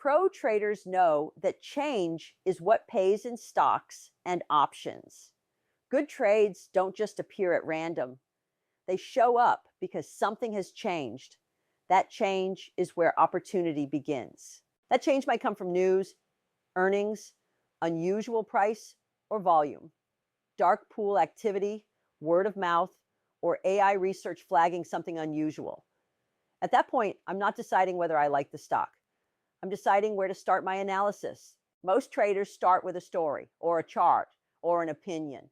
Pro traders know that change is what pays in stocks and options. Good trades don't just appear at random. They show up because something has changed. That change is where opportunity begins. That change might come from news, earnings, unusual price, or volume, dark pool activity, word of mouth, or AI research flagging something unusual. At that point, I'm not deciding whether I like the stock. I'm deciding where to start my analysis. Most traders start with a story or a chart or an opinion.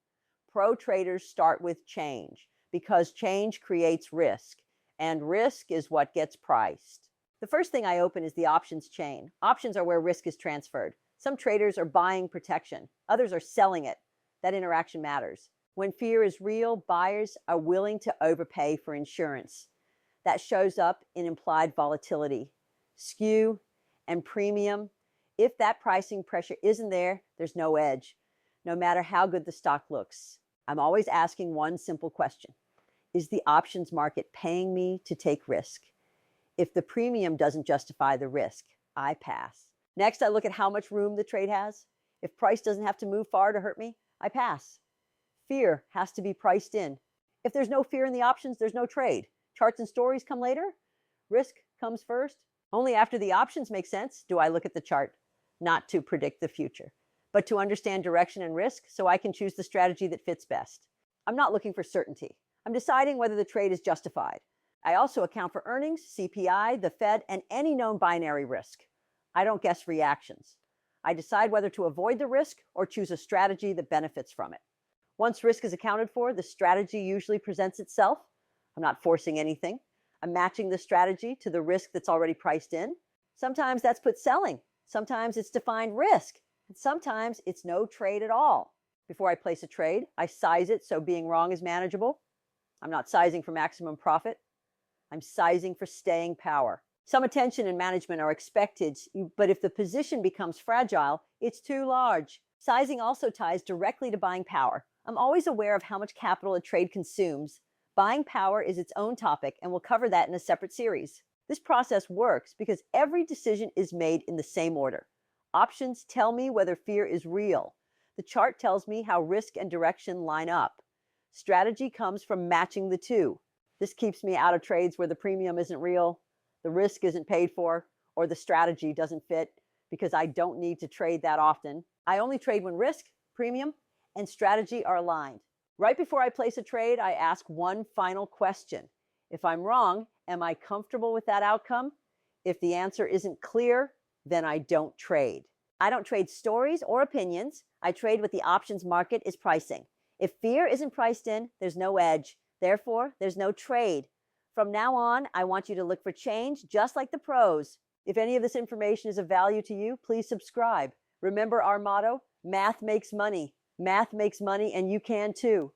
Pro traders start with change because change creates risk, and risk is what gets priced. The first thing I open is the options chain. Options are where risk is transferred. Some traders are buying protection. Others are selling it. That interaction matters. When fear is real, buyers are willing to overpay for insurance. That shows up in implied volatility, skew, and premium. If that pricing pressure isn't there, there's no edge, no matter how good the stock looks. I'm always asking one simple question. Is the options market paying me to take risk? If the premium doesn't justify the risk, I pass. Next, I look at how much room the trade has. If price doesn't have to move far to hurt me, I pass. Fear has to be priced in. If there's no fear in the options, there's no trade. Charts and stories come later. Risk comes first. Only after the options make sense do I look at the chart, not to predict the future, but to understand direction and risk so I can choose the strategy that fits best. I'm not looking for certainty. I'm deciding whether the trade is justified. I also account for earnings, CPI, the Fed, and any known binary risk. I don't guess reactions. I decide whether to avoid the risk or choose a strategy that benefits from it. Once risk is accounted for, the strategy usually presents itself. I'm not forcing anything. I'm matching the strategy to the risk that's already priced in. Sometimes that's put selling. Sometimes it's defined risk. And sometimes it's no trade at all. Before I place a trade, I size it so being wrong is manageable. I'm not sizing for maximum profit. I'm sizing for staying power. Some attention and management are expected, but if the position becomes fragile, it's too large. Sizing also ties directly to buying power. I'm always aware of how much capital a trade consumes. Buying power is its own topic, and we'll cover that in a separate series. This process works because every decision is made in the same order. Options tell me whether fear is real. The chart tells me how risk and direction line up. Strategy comes from matching the two. This keeps me out of trades where the premium isn't real, the risk isn't paid for, or the strategy doesn't fit because I don't need to trade that often. I only trade when risk, premium, and strategy are aligned. Right before I place a trade, I ask one final question. If I'm wrong, am I comfortable with that outcome? If the answer isn't clear, then I don't trade. I don't trade stories or opinions. I trade what the options market is pricing. If fear isn't priced in, there's no edge. Therefore, there's no trade. From now on, I want you to look for change just like the pros. If any of this information is of value to you, please subscribe. Remember our motto, math makes money. Math makes money and you can too.